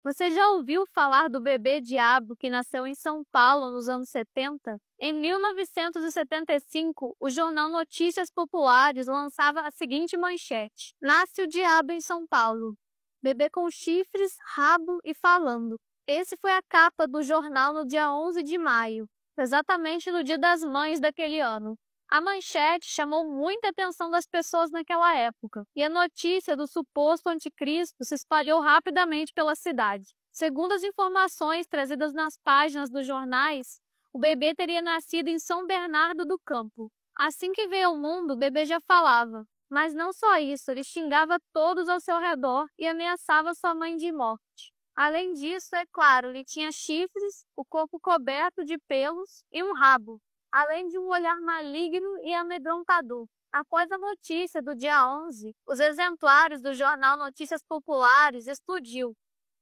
Você já ouviu falar do bebê diabo que nasceu em São Paulo nos anos 70? Em 1975, o jornal Notícias Populares lançava a seguinte manchete: Nasce o diabo em São Paulo. Bebê com chifres, rabo e falando. Esse foi a capa do jornal no dia 11 de maio, exatamente no Dia das Mães daquele ano. A manchete chamou muita atenção das pessoas naquela época, e a notícia do suposto anticristo se espalhou rapidamente pela cidade. Segundo as informações trazidas nas páginas dos jornais, o bebê teria nascido em São Bernardo do Campo. Assim que veio ao mundo, o bebê já falava. Mas não só isso, ele xingava todos ao seu redor e ameaçava sua mãe de morte. Além disso, é claro, ele tinha chifres, o corpo coberto de pelos e um rabo, além de um olhar maligno e amedrontador. Após a notícia do dia 11, os exemplares do jornal Notícias Populares explodiu,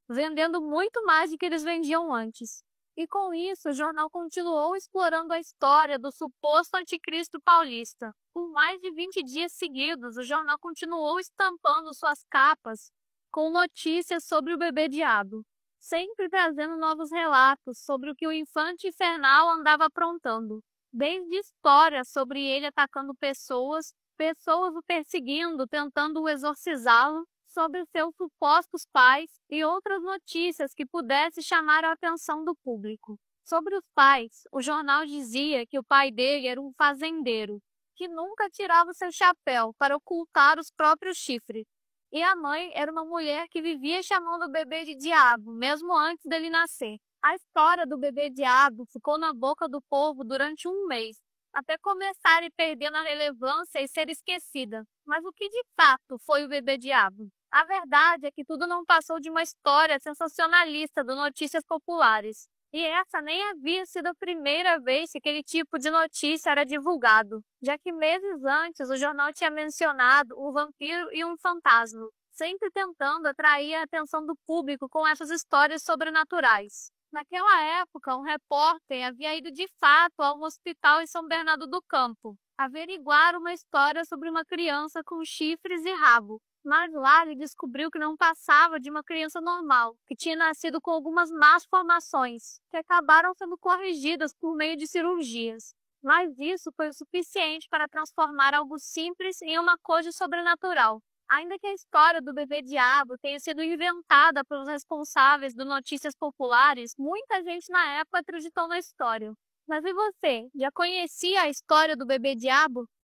vendendo muito mais do que eles vendiam antes. E com isso, o jornal continuou explorando a história do suposto anticristo paulista. Por mais de 20 dias seguidos, o jornal continuou estampando suas capas com notícias sobre o bebê diabo, sempre trazendo novos relatos sobre o que o infante infernal andava aprontando. Desde histórias sobre ele atacando pessoas, pessoas o perseguindo, tentando o exorcizá-lo, sobre seus supostos pais e outras notícias que pudessem chamar a atenção do público. Sobre os pais, o jornal dizia que o pai dele era um fazendeiro, que nunca tirava seu chapéu para ocultar os próprios chifres. E a mãe era uma mulher que vivia chamando o bebê de diabo, mesmo antes dele nascer. A história do bebê diabo ficou na boca do povo durante um mês, até começar a perder na relevância e ser esquecida. Mas o que de fato foi o bebê diabo? A verdade é que tudo não passou de uma história sensacionalista do Notícias Populares. E essa nem havia sido a primeira vez que aquele tipo de notícia era divulgado, já que meses antes o jornal tinha mencionado um vampiro e um fantasma, sempre tentando atrair a atenção do público com essas histórias sobrenaturais. Naquela época, um repórter havia ido de fato a um hospital em São Bernardo do Campo, averiguar uma história sobre uma criança com chifres e rabo. Mas lá ele descobriu que não passava de uma criança normal, que tinha nascido com algumas más formações, que acabaram sendo corrigidas por meio de cirurgias. Mas isso foi o suficiente para transformar algo simples em uma coisa sobrenatural. Ainda que a história do bebê diabo tenha sido inventada pelos responsáveis do Notícias Populares, muita gente na época acreditou na história. Mas e você? Já conhecia a história do bebê diabo?